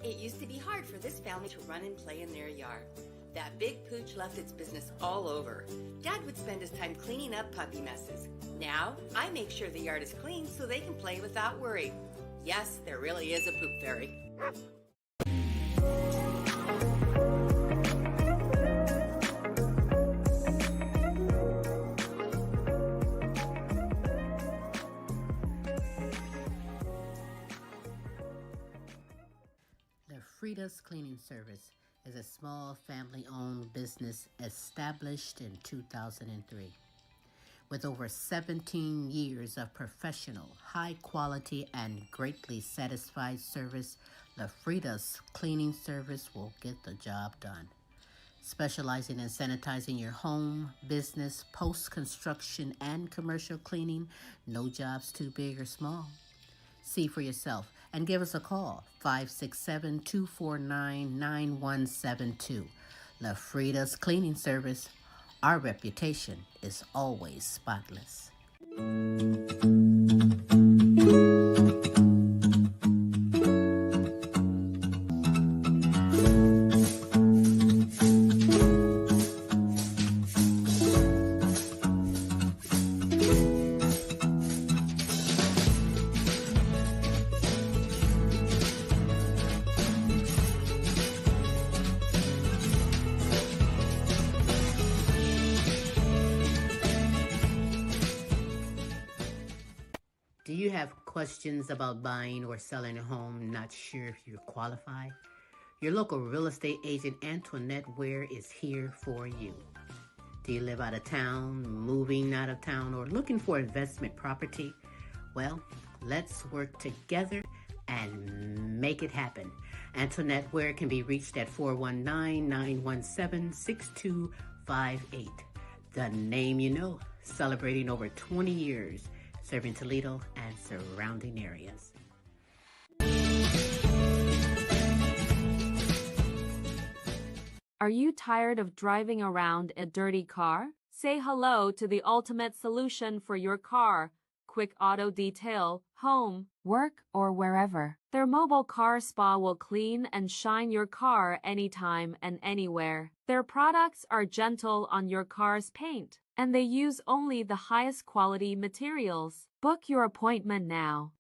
It used to be hard for this family to run and play in their yard. That big pooch left its business all over. Dad would spend his time cleaning up puppy messes. Now, I make sure the yard is clean so they can play without worry. Yes, there really is a poop fairy. Frida's Cleaning Service is a small family-owned business established in 2003. With over 17 years of professional, high-quality, and greatly satisfied service, the Frida's Cleaning Service will get the job done. Specializing in sanitizing your home, business, post-construction, and commercial cleaning, no job's too big or small. See for yourself and give us a call, 567-249-9172. La Frida's Cleaning Service. Our reputation is always spotless. Do you have questions about buying or selling a home, not sure if you're qualified? Your local real estate agent, Antoinette Ware, is here for you. Do you live out of town, moving out of town, or looking for investment property? Well, let's work together and make it happen. Antoinette Ware can be reached at 419-917-6258. The name you know, celebrating over 20 years. Serving Toledo and surrounding areas. Are you tired of driving around a dirty car? Say hello to the ultimate solution for your car. Quick Auto Detail, home, work, or wherever. Their mobile car spa will clean and shine your car anytime and anywhere. Their products are gentle on your car's paint, and they use only the highest quality materials. Book your appointment now.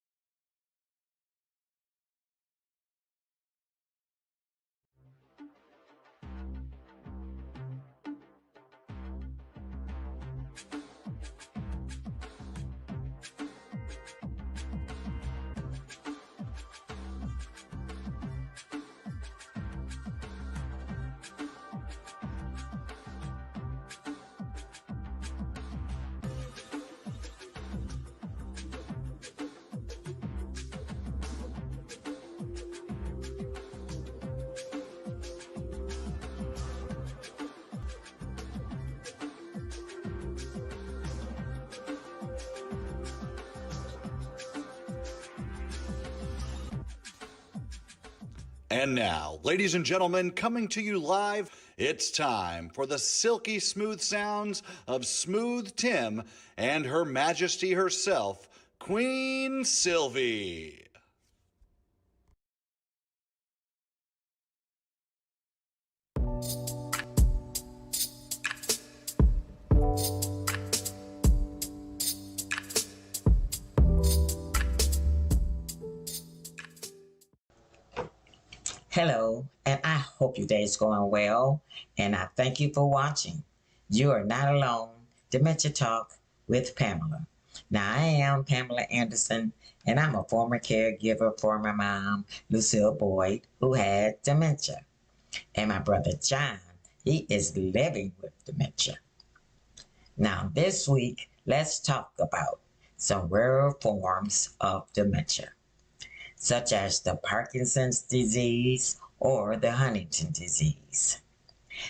And now, ladies and gentlemen, coming to you live, it's time for the silky smooth sounds of Smooth Tim and Her Majesty herself, Queen Silvy. Hello, and I hope your day is going well, and I thank you for watching. You are not alone. Dementia Talk with Pamela. Now, I am Pamela Anderson, and I'm a former caregiver for my mom, Michele Boyd, who had dementia. And my brother John, he is living with dementia. Now, this week, let's talk about some rare forms of dementia, such as the Parkinson's disease or the Huntington disease.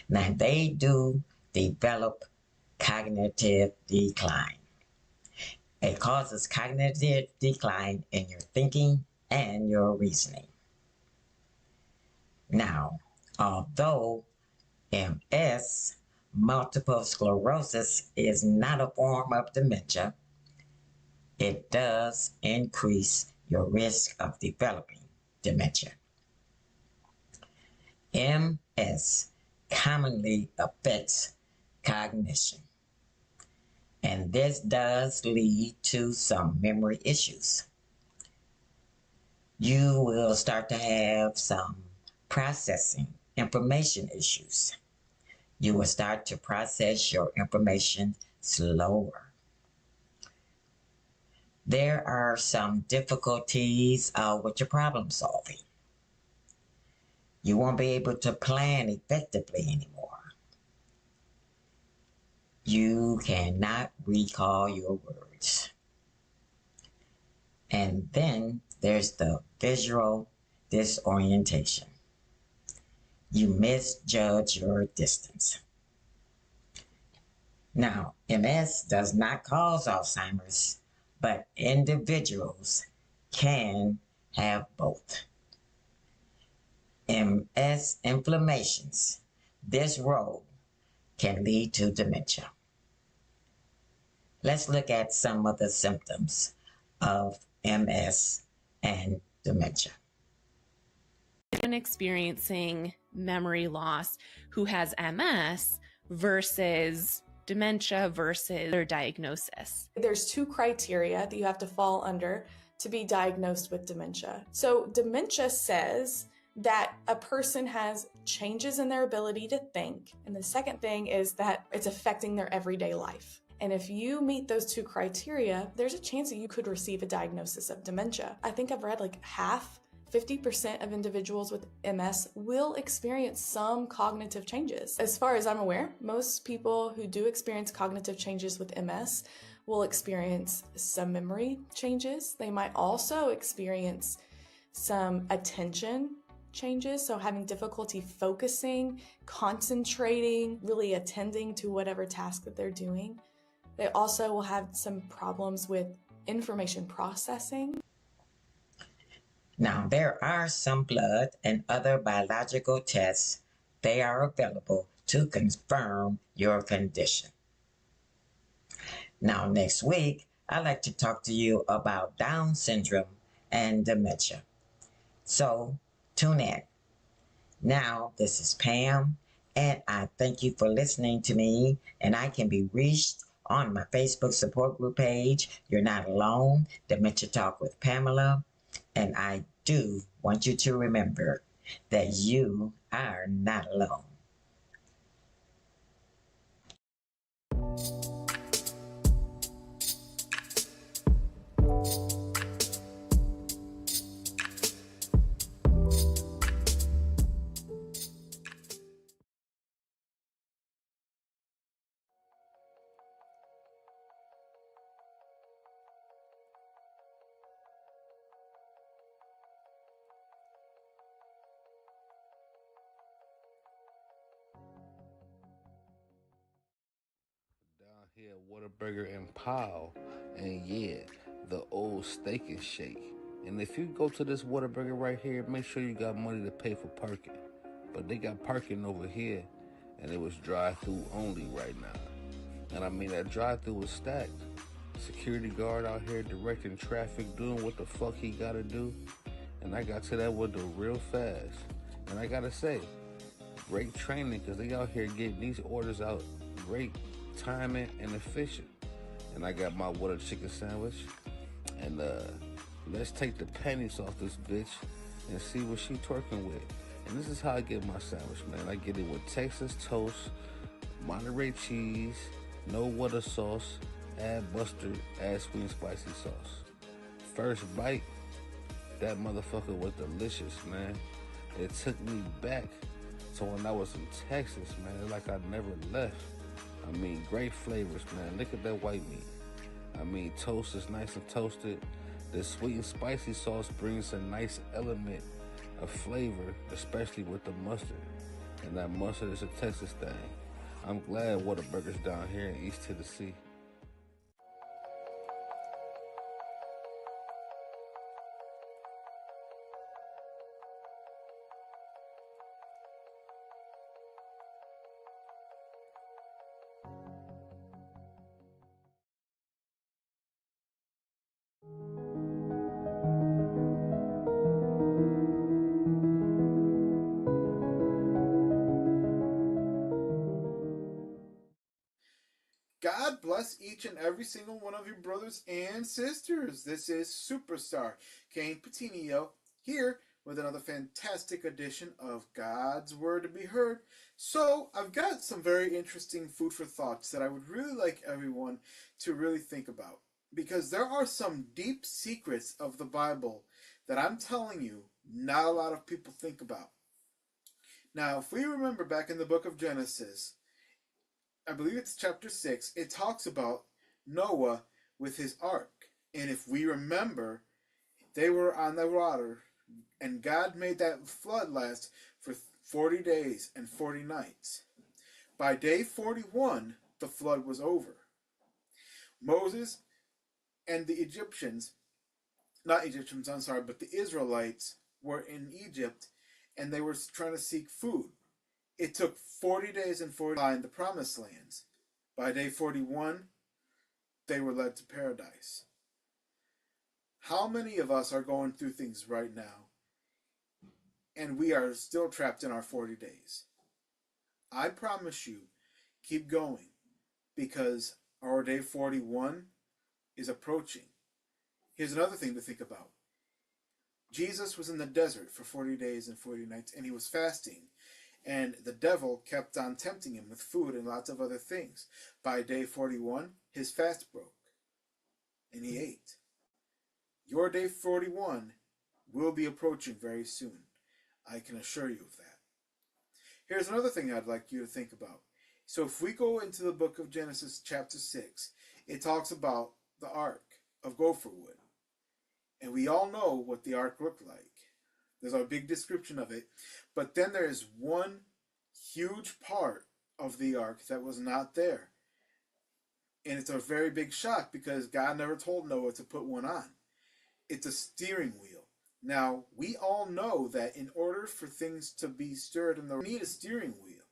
Now, they do develop cognitive decline. It causes cognitive decline in your thinking and your reasoning. Now, although MS, multiple sclerosis, is not a form of dementia, it does increase your risk of developing dementia. MS commonly affects cognition, and this does lead to some memory issues. You will start to have some processing information issues. You will start to process your information slower. There are some difficulties with your problem solving. You won't be able to plan effectively anymore. You cannot recall your words. And then there's the visual disorientation. You misjudge your distance. Now, MS does not cause Alzheimer's, but individuals can have both. MS inflammations, this road can lead to dementia. Let's look at some of the symptoms of MS and dementia. Been experiencing memory loss who has MS versus dementia versus their diagnosis. There's two criteria that you have to fall under to be diagnosed with dementia. So dementia says that a person has changes in their ability to think. And the second thing is that it's affecting their everyday life. And if you meet those two criteria, there's a chance that you could receive a diagnosis of dementia. I think I've read like 50% of individuals with MS will experience some cognitive changes. As far as I'm aware, most people who do experience cognitive changes with MS will experience some memory changes. They might also experience some attention changes, so having difficulty focusing, concentrating, really attending to whatever task that they're doing. They also will have some problems with information processing. Now, there are some blood and other biological tests. They are available to confirm your condition. Now, next week, I'd like to talk to you about Down syndrome and dementia. So, tune in. Now, this is Pam, and I thank you for listening to me, and I can be reached on my Facebook support group page, You're Not Alone, Dementia Talk with Pamela. And I do want you to remember that you are not alone. Down here, Whataburger and Pow, and yeah, the old Steak and Shake. And if you go to this Whataburger right here, make sure you got money to pay for parking. But they got parking over here, and it was drive-through only right now. And I mean, that drive-through was stacked. Security guard out here directing traffic, doing what the fuck he gotta do. And I got to that window real fast. And I gotta say, great training, because they out here getting these orders out great timing and efficient. And I got my water chicken sandwich, and let's take the pennies off this bitch and see what she twerking with. And this is how I get my sandwich, man. I get it with Texas toast, Monterey cheese, no water sauce, add mustard, add sweet and spicy sauce. First bite, that motherfucker was delicious, man. It took me back to when I was in Texas, man. Like I never left. I mean, great flavors, man. Look at that white meat. I mean, toast is nice and toasted. The sweet and spicy sauce brings a nice element of flavor, especially with the mustard. And that mustard is a Texas thing. I'm glad Whataburger's down here in East Tennessee. bless each and every single one of your brothers and sisters. This is Superstar Kayne Petiniot here with another fantastic edition of God's Word to be Heard. So I've got some very interesting food for thoughts that I would really like everyone to really think about, because there are some deep secrets of the Bible that I'm telling you not a lot of people think about. Now, if we remember back in the book of Genesis, I believe it's chapter 6, it talks about Noah with his ark. And if we remember, they were on the water, and God made that flood last for 40 days and 40 nights. By day 41, the flood was over. Moses and the the Israelites were in Egypt, and they were trying to seek food. It took 40 days and 40 to find the promised lands. By day 41, they were led to paradise. How many of us are going through things right now, and we are still trapped in our 40 days? I promise you, keep going, because our day 41 is approaching. Here's another thing to think about. Jesus was in the desert for 40 days and 40 nights, and he was fasting. And the devil kept on tempting him with food and lots of other things. By day 41, his fast broke, and he ate. Your day 41 will be approaching very soon. I can assure you of that. Here's another thing I'd like you to think about. So if we go into the book of Genesis chapter 6, it talks about the ark of gopher wood. And we all know what the ark looked like. There's a big description of it. But then there's one huge part of the ark that was not there. And it's a very big shock, because God never told Noah to put one on. It's a steering wheel. Now, we all know that in order for things to be stirred in the you need a steering wheel.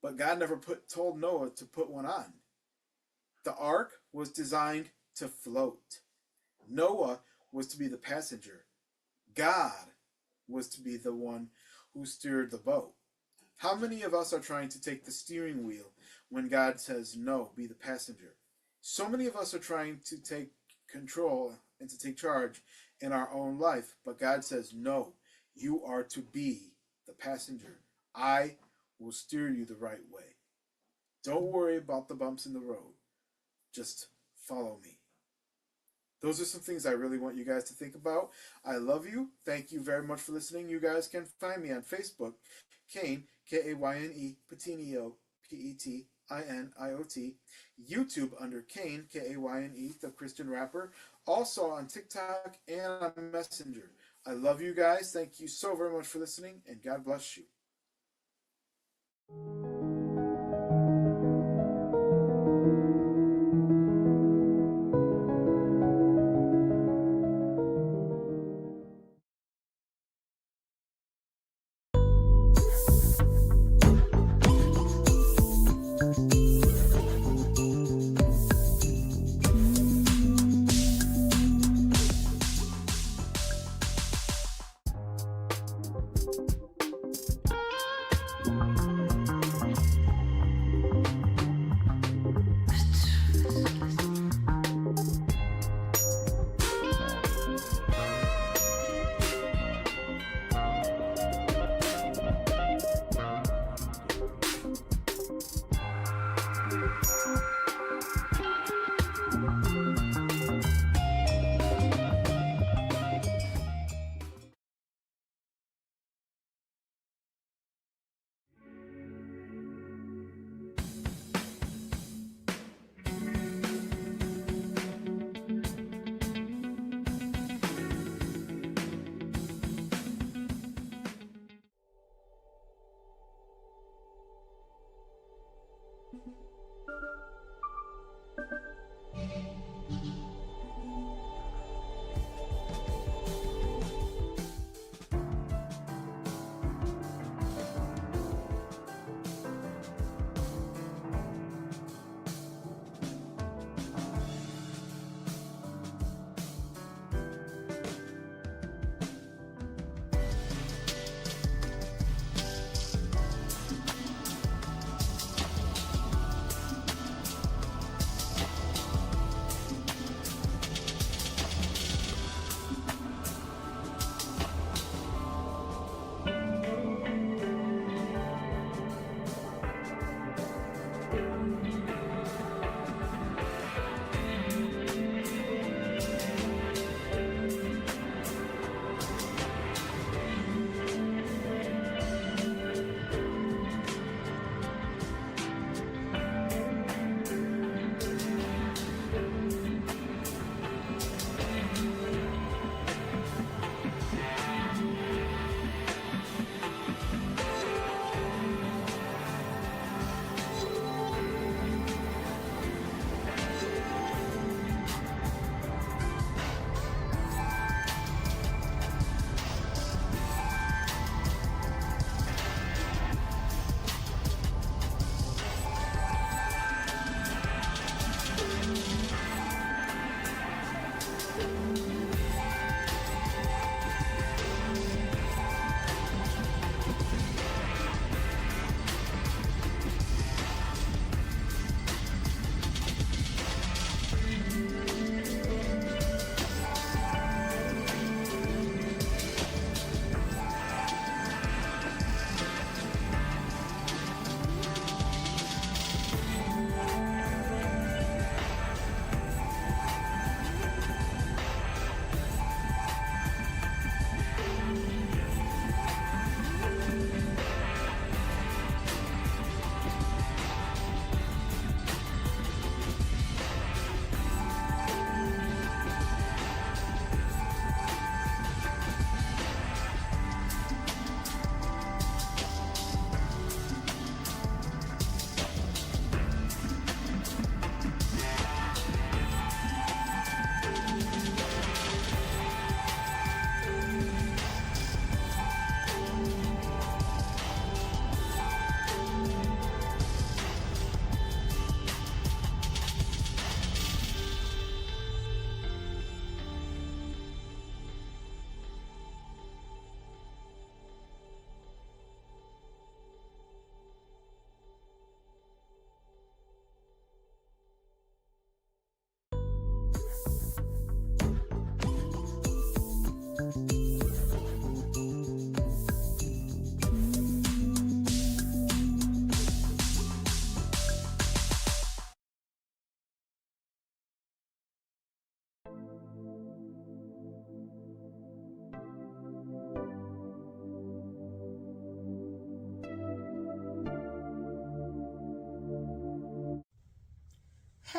But God never told Noah to put one on. The ark was designed to float. Noah was to be the passenger. God was to be the one who steered the boat. How many of us are trying to take the steering wheel when God says, no, be the passenger? So many of us are trying to take control and to take charge in our own life, but God says, no, you are to be the passenger. I will steer you the right way. Don't worry about the bumps in the road. Just follow me. Those are some things I really want you guys to think about. I love you. Thank you very much for listening. You guys can find me on Facebook, Kayne, Kayne, Petiniot, Petiniot, YouTube under Kayne, Kayne, the Christian rapper. Also on TikTok and on Messenger. I love you guys. Thank you so very much for listening, and God bless you.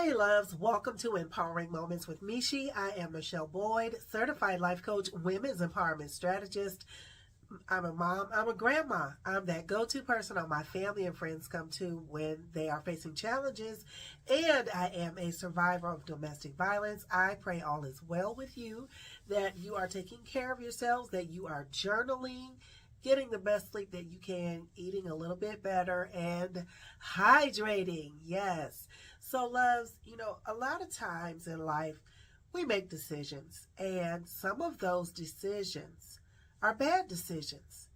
Hey loves, welcome to Empowering Moments with Michi. I am Michele Boyd, certified life coach, women's empowerment strategist. I'm a mom, I'm a grandma. I'm that go-to person all my family and friends come to when they are facing challenges. And I am a survivor of domestic violence. I pray all is well with you, that you are taking care of yourselves, that you are journaling, getting the best sleep that you can, eating a little bit better, and hydrating. Yes. So loves, a lot of times in life, we make decisions, and some of those decisions are bad decisions,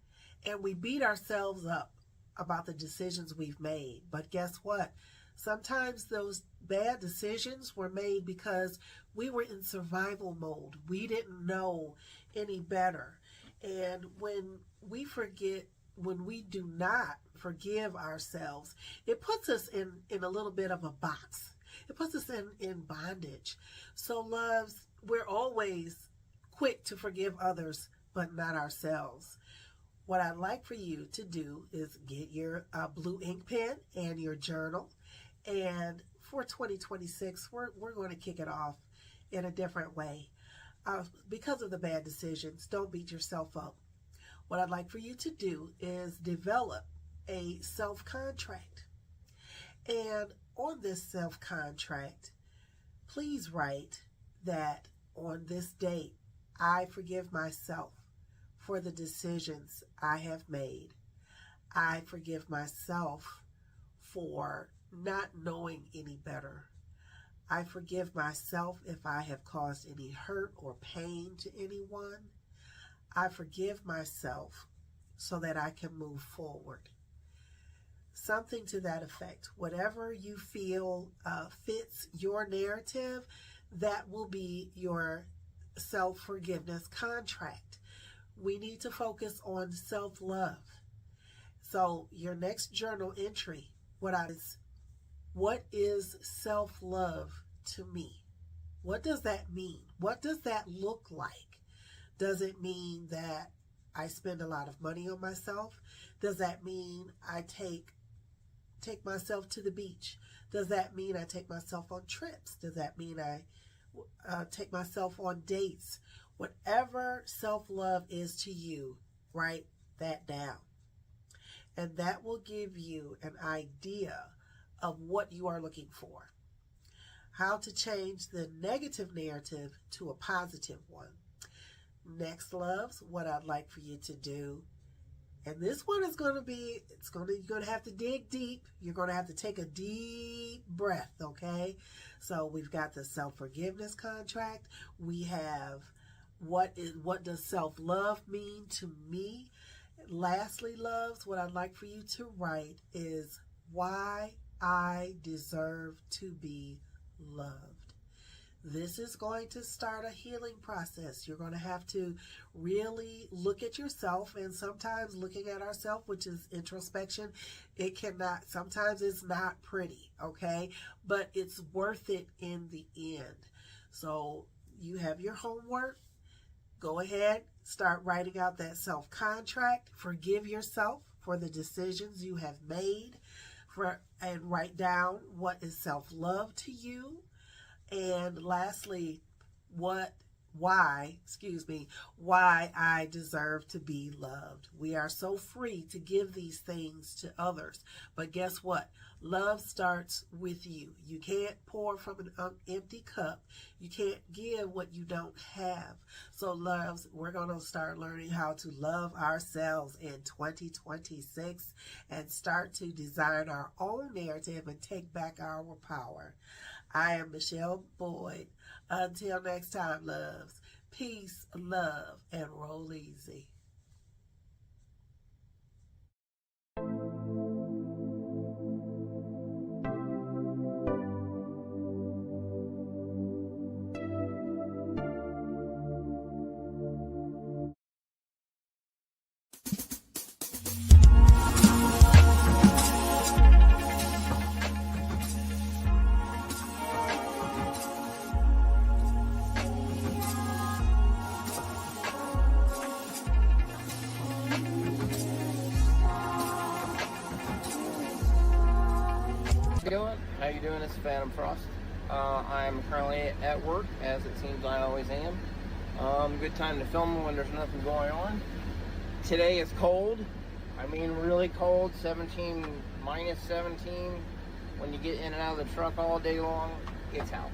and we beat ourselves up about the decisions we've made. But guess what? Sometimes those bad decisions were made because we were in survival mode. We didn't know any better. And when we do not forgive ourselves, it puts us in a little bit of a box. It puts us in bondage. So loves, we're always quick to forgive others, but not ourselves. What I'd like for you to do is get your blue ink pen and your journal. And for 2026, we're going to kick it off in a different way. Because of the bad decisions, don't beat yourself up. What I'd like for you to do is develop a self-contract. And on this self-contract, please write that on this date, I forgive myself for the decisions I have made. I forgive myself for not knowing any better. I forgive myself if I have caused any hurt or pain to anyone. I forgive myself so that I can move forward. Something to that effect. Whatever you feel fits your narrative, that will be your self-forgiveness contract. We need to focus on self-love. So your next journal entry, what is self-love to me? What does that mean? What does that look like? Does it mean that I spend a lot of money on myself? Does that mean I take myself to the beach? Does that mean I take myself on trips? Does that mean I take myself on dates? Whatever self-love is to you, write that down. And that will give you an idea of what you are looking for. How to change the negative narrative to a positive one. Next, loves, what I'd like for you to do, and this one is going to be, you're going to have to dig deep. You're going to have to take a deep breath, okay? So we've got the self-forgiveness contract. We have what does self-love mean to me? Lastly, loves, what I'd like for you to write is why I deserve to be loved. This is going to start a healing process. You're going to have to really look at yourself, and sometimes looking at ourselves, which is introspection, sometimes it's not pretty, okay? But it's worth it in the end. So you have your homework. Go ahead, start writing out that self-contract. Forgive yourself for the decisions you have made, and write down what is self-love to you. And lastly, why I deserve to be loved. We are so free to give these things to others. But guess what? Love starts with you. You can't pour from an empty cup. You can't give what you don't have. So loves, we're going to start learning how to love ourselves in 2026 and start to design our own narrative and take back our power. I am Michele Boyd. Until next time, loves, peace, love, and roll easy. How you doing? It's Fantom Frost. I'm currently at work, as it seems I always am. Good time to film when there's nothing going on. Today is cold. I mean really cold, 17, minus 17. When you get in and out of the truck all day long, it's out.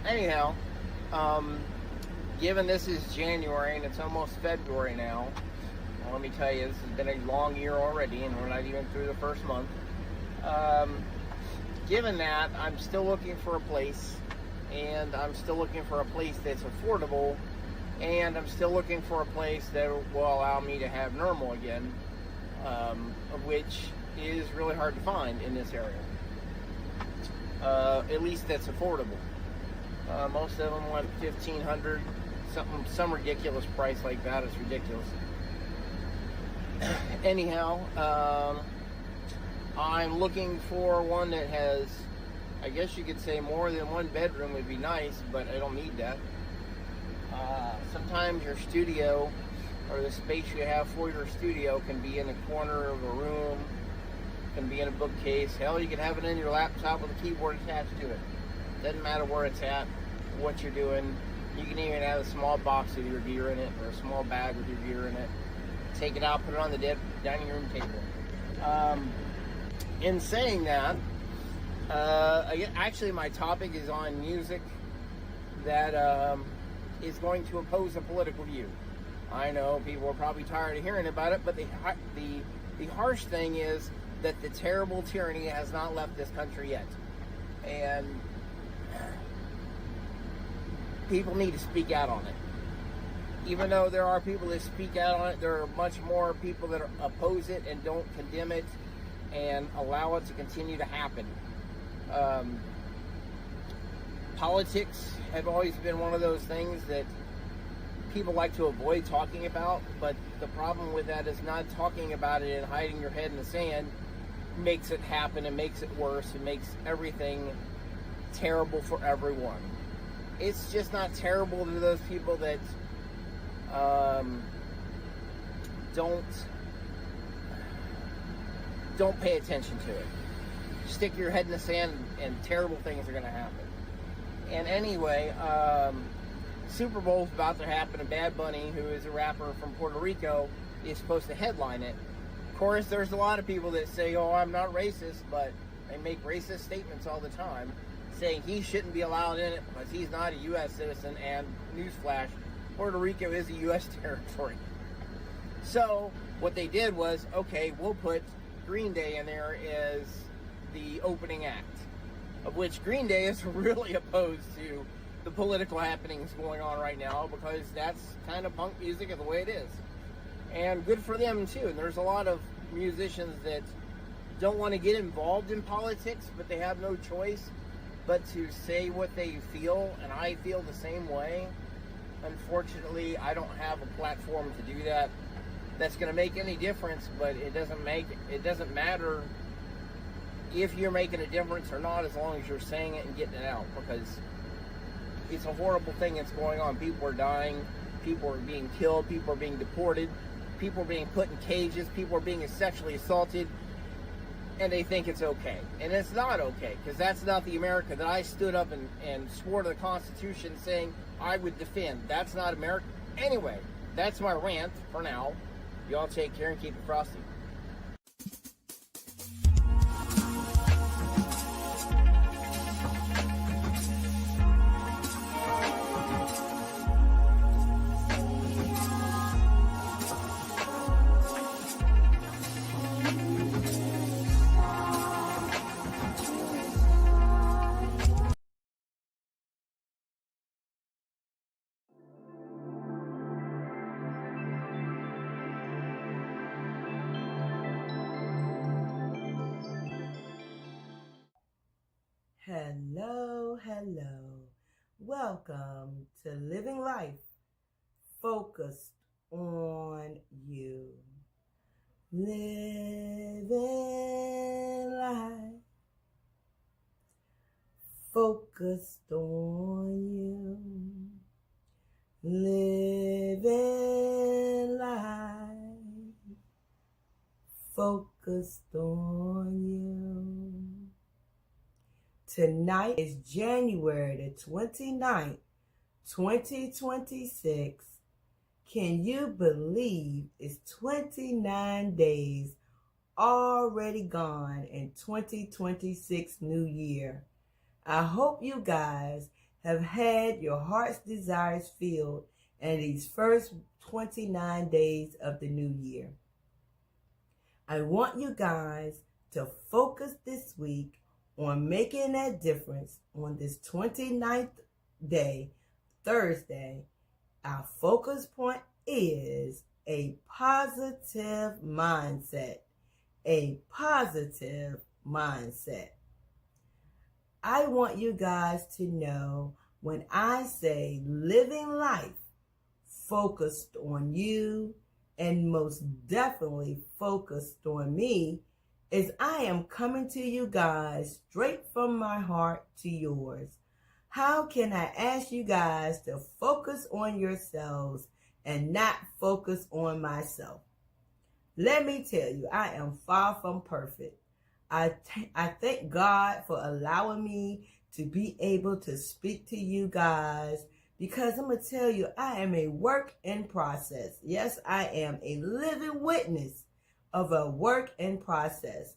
Anyhow, given this is January and it's almost February now, well, let me tell you, this has been a long year already and we're not even through the first month. Given that, I'm still looking for a place, and I'm still looking for a place that's affordable, and I'm still looking for a place that will allow me to have normal again, which is really hard to find in this area. At least that's affordable. Most of them want $1,500, some ridiculous price like that. It's ridiculous. Anyhow, I'm looking for one that has, I guess you could say, more than one bedroom would be nice, but I don't need that. Sometimes your studio, or the space you have for your studio, can be in a corner of a room, can be in a bookcase. Hell, you can have it in your laptop with a keyboard attached to it. Doesn't matter where it's at, what you're doing. You can even have a small box with your gear in it, or a small bag with your gear in it. Take it out, put it on the dining room table. In saying that, actually my topic is on music that is going to oppose a political view. I know people are probably tired of hearing about it, but the harsh thing is that the terrible tyranny has not left this country yet. And people need to speak out on it. Even though there are people that speak out on it, there are much more people that oppose it and don't condemn it and allow it to continue to happen. Politics have always been one of those things that people like to avoid talking about, but the problem with that is not talking about it and hiding your head in the sand makes it happen and makes it worse and makes everything terrible for everyone. It's just not terrible to those people that don't pay attention to it. Stick your head in the sand and terrible things are going to happen. And anyway, Super Bowl's about to happen, and Bad Bunny, who is a rapper from Puerto Rico, is supposed to headline it. Of course, there's a lot of people that say, oh, I'm not racist, but they make racist statements all the time, saying he shouldn't be allowed in it because he's not a U.S. citizen, and newsflash, Puerto Rico is a U.S. territory. So, what they did was, okay, we'll put Green Day in there as the opening act, of which Green Day is really opposed to the political happenings going on right now, because that's kind of punk music the way it is. And good for them too. And there's a lot of musicians that don't want to get involved in politics, but they have no choice but to say what they feel, and I feel the same way. Unfortunately, I don't have a platform to do that that's going to make any difference, but it doesn't matter if you're making a difference or not, as long as you're saying it and getting it out, because it's a horrible thing that's going on. People are dying, people are being killed, people are being deported, people are being put in cages, people are being sexually assaulted, and they think it's okay. And it's not okay, because that's not the America that I stood up and swore to the Constitution saying I would defend. That's not America. Anyway, that's my rant for now. Y'all take care and keep it frosty. Hello. Welcome to Living Life Focused on You. Living life focused on you. Living life focused on you. Tonight is January the 29th, 2026. Can you believe it's 29 days already gone in 2026 New Year? I hope you guys have had your heart's desires filled in these first 29 days of the new year. I want you guys to focus this week on making that difference on this 29th day, Thursday. Our focus point is a positive mindset. A positive mindset. I want you guys to know when I say living life focused on you and most definitely focused on me, is I am coming to you guys straight from my heart to yours. How can I ask you guys to focus on yourselves and not focus on myself? Let me tell you, I am far from perfect. I thank God for allowing me to be able to speak to you guys, because I'm going to tell you, I am a work in process. Yes, I am a living witness of a work in process.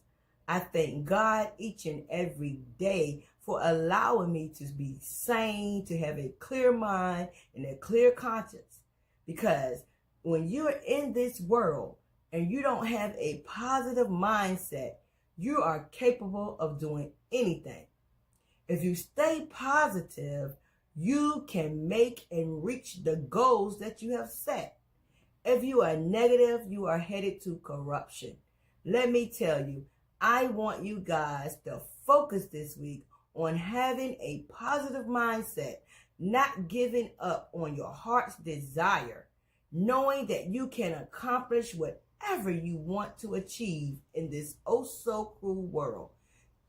I thank God each and every day for allowing me to be sane, to have a clear mind and a clear conscience. Because when you're in this world and you don't have a positive mindset, you are capable of doing anything. If you stay positive, you can make and reach the goals that you have set. If you are negative, you are headed to corruption. Let me tell you, I want you guys to focus this week on having a positive mindset, not giving up on your heart's desire, knowing that you can accomplish whatever you want to achieve in this oh so cruel world.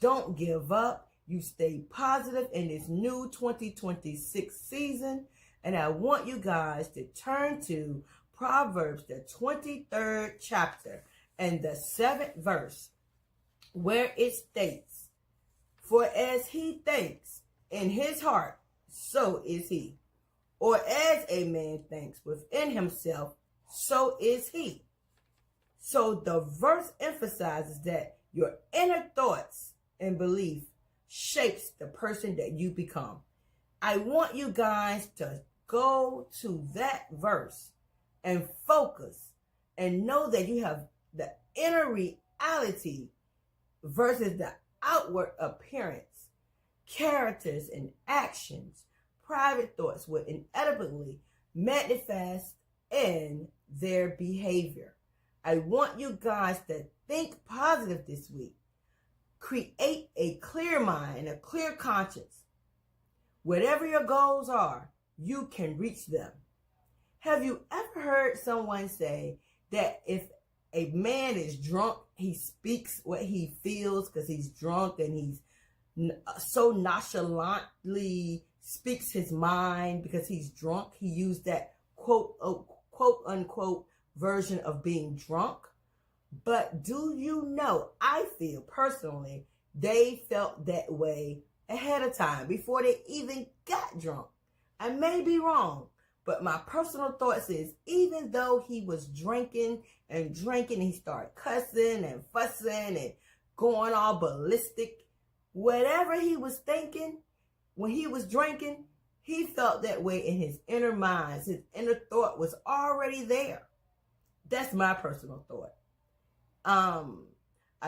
Don't give up. You stay positive in this new 2026 season. And I want you guys to turn to Proverbs, the 23rd chapter and the 7th verse, where it states, "For as he thinks in his heart, so is he. Or as a man thinks within himself, so is he." So the verse emphasizes that your inner thoughts and belief shapes the person that you become. I want you guys to go to that verse and focus and know that you have the inner reality versus the outward appearance. Characters and actions, private thoughts will inevitably manifest in their behavior. I want you guys to think positive this week. Create a clear mind and a clear conscience. Whatever your goals are, you can reach them. Have you ever heard someone say that if a man is drunk, he speaks what he feels because he's drunk, and he's so nonchalantly speaks his mind because he's drunk? He used that quote unquote version of being drunk. But do you know, I feel personally, they felt that way ahead of time before they even got drunk. I may be wrong, but my personal thoughts is, even though he was drinking, he started cussing and fussing and going all ballistic, whatever he was thinking when he was drinking, he felt that way in his inner mind. His inner thought was already there. That's my personal thought. I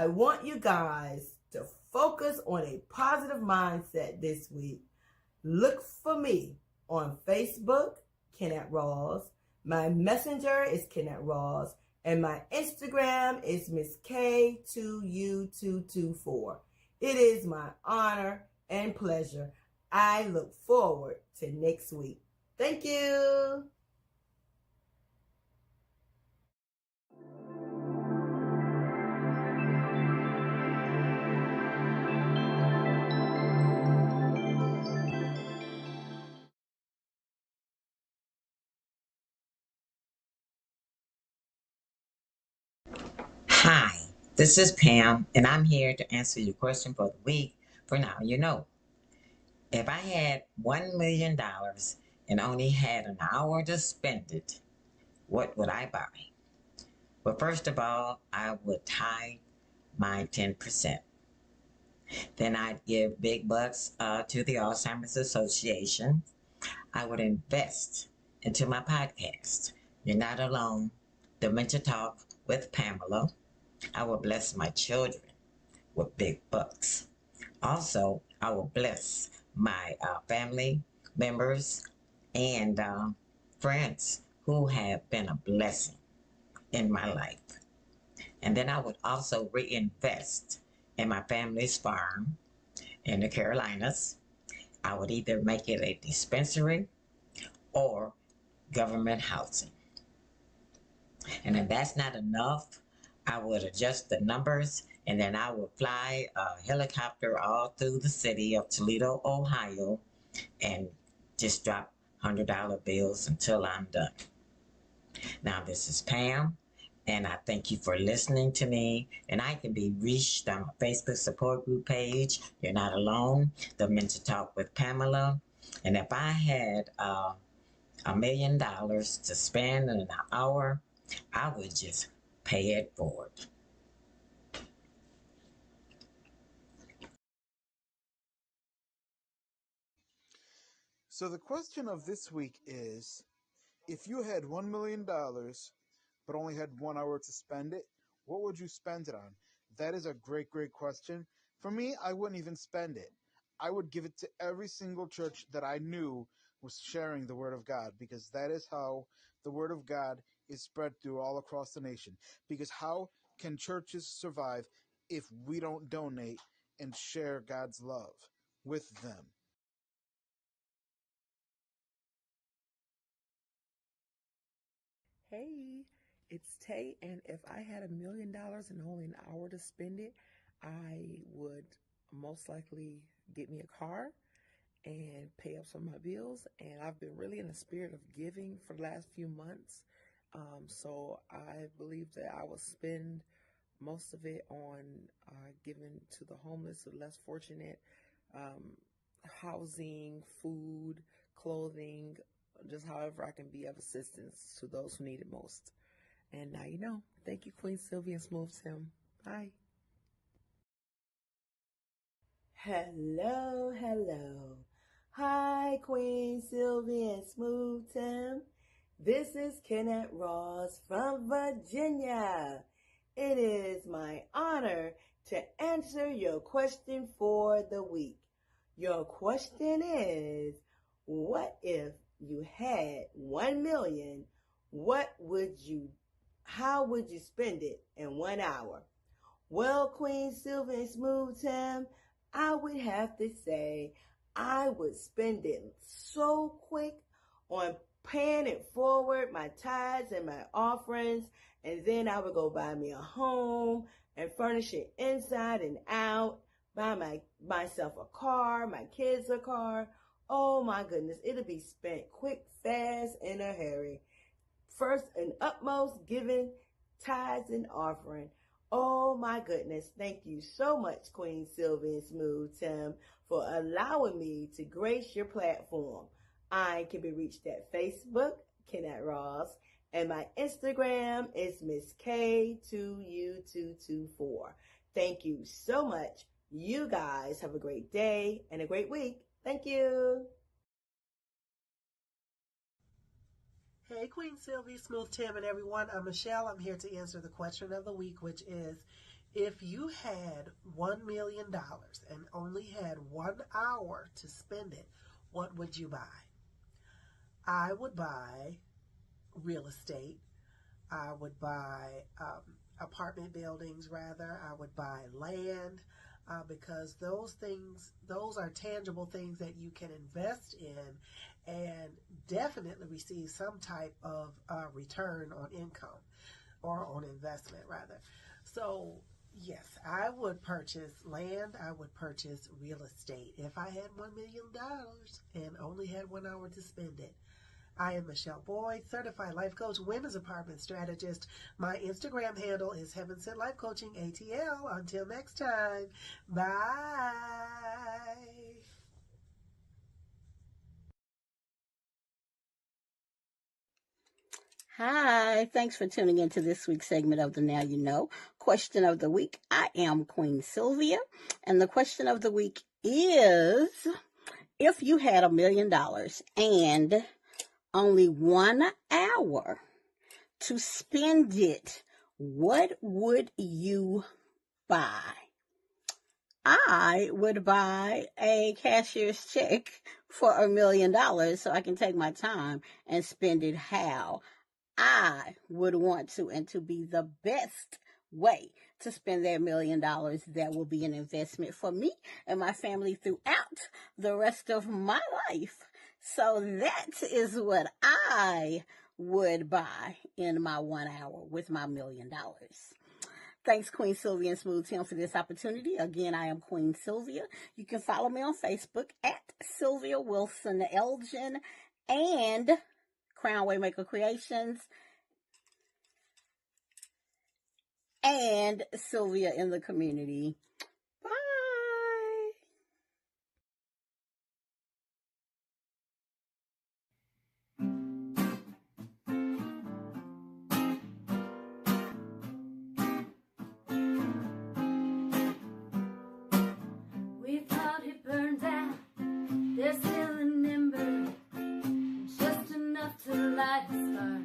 want you guys to focus on a positive mindset this week. Look for me on Facebook, Kennette Rawls. My messenger is Kennette Rawls. And my Instagram is Miss K2U224. It is my honor and pleasure. I look forward to next week. Thank you. Hi, this is Pam, and I'm here to answer your question for the week For now, you know. If I had $1 million and only had an hour to spend it, what would I buy? Well, first of all, I would tithe my 10%. Then I'd give big bucks to the Alzheimer's Association. I would invest into my podcast, You're Not Alone, Dementia Talk with Pamela. I will bless my children with big bucks. Also, I will bless my family members and friends who have been a blessing in my life. And then I would also reinvest in my family's farm in the Carolinas. I would either make it a dispensary or government housing. And if that's not enough, I would adjust the numbers and then I would fly a helicopter all through the city of Toledo, Ohio, and just drop $100 bills until I'm done. Now, this is Pam, and I thank you for listening to me. And I can be reached on my Facebook support group page, You're Not Alone, Dementia Talk with Pamela. And if I had $1 million to spend in an hour, I would just pay it forward. So the question of this week is, if you had $1 million but only had 1 hour to spend it, what would you spend it on? That is a great, great question. For me, I wouldn't even spend it. I would give it to every single church that I knew was sharing the Word of God, because that is how the Word of God is spread through all across the nation. Because how can churches survive if we don't donate and share God's love with them? Hey, it's Tay, and if I had $1 million and only an hour to spend it, I would most likely get me a car and pay up some of my bills. And I've been really in the spirit of giving for the last few months. So I believe that I will spend most of it on giving to the homeless, to the less fortunate, housing, food, clothing, just however I can be of assistance to those who need it most. And now you know. Thank you, Queen Silvy and Smooth Tim. Bye. Hello, hello. Hi, Queen Silvy and Smooth Tim. This is Kennette Rawls from Virginia. It is my honor to answer your question for the week. Your question is, what if you had 1 million? How would you spend it in 1 hour? Well, Queen Silvy and Smooth Tim, I would have to say I would spend it so quick on paying it forward, my tithes and my offerings, and then I would go buy me a home and furnish it inside and out, buy myself a car, my kids a car. Oh my goodness, it'll be spent quick, fast, in a hurry. First and utmost, giving tithes and offering. Oh my goodness. Thank you so much, Queen Silvy and Smooth Tim, for allowing me to grace your platform. I can be reached at Facebook, Kennette Rawls, and my Instagram is Miss K2U224. Thank you so much. You guys have a great day and a great week. Thank you. Hey, Queen Silvy, Smooth Tim, and everyone. I'm Michelle. I'm here to answer the question of the week, which is, if you had $1 million and only had 1 hour to spend it, what would you buy? I would buy real estate. I would buy apartment buildings, rather. I would buy land, because those are tangible things that you can invest in and definitely receive some type of return on income, or on investment, rather. So yes, I would purchase land. I would purchase real estate if I had $1 million and only had 1 hour to spend it. I am Michele Boyd, certified life coach, women's empowerment strategist. My Instagram handle is Heaven Sent Life Coaching ATL. Until next time, bye. Hi, thanks for tuning into this week's segment of the Now You Know question of the week. I am Queen Sylvia, and the question of the week is, if you had $1 million and only 1 hour to spend it, what would you buy? I would buy a cashier's check for $1 million so I can take my time and spend it how I would want to, and to be the best way to spend that $1 million that will be an investment for me and my family throughout the rest of my life. So that is what I would buy in my 1 hour with my $1 million. Thanks, Queen Sylvia and Smooth Tim, for this opportunity. Again, I am Queen Sylvia. You can follow me on Facebook at Sylvia Wilson Elgin and Crown Waymaker Creations and Sylvia in the Community. Bye. We thought it burned out. There's still an ember, just enough to light a spark.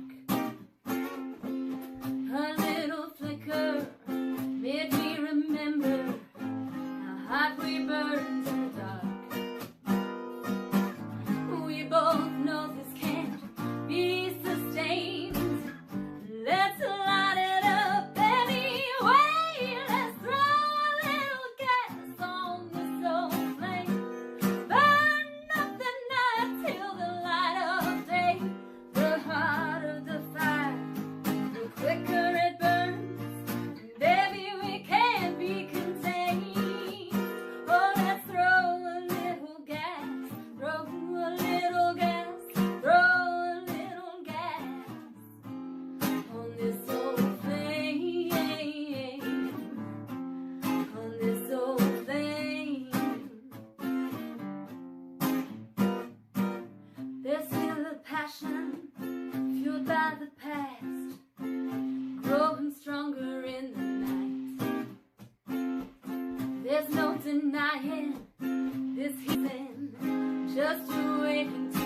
A little flicker made me remember how hot we burned in the dark. We both know this can't be sustained. Let's light it up anyway. Let's throw a little gas on this old flame. Burn up the night till the light of day. The hotter the fire, the quicker it burns. Baby, we can't be contained. Oh, let's throw a little gas, throw a little gas, throw a little gas on this old flame, on this old flame. There's still a passion fueled by the past, growing stronger in the night. There's no denying this heathen, just waiting to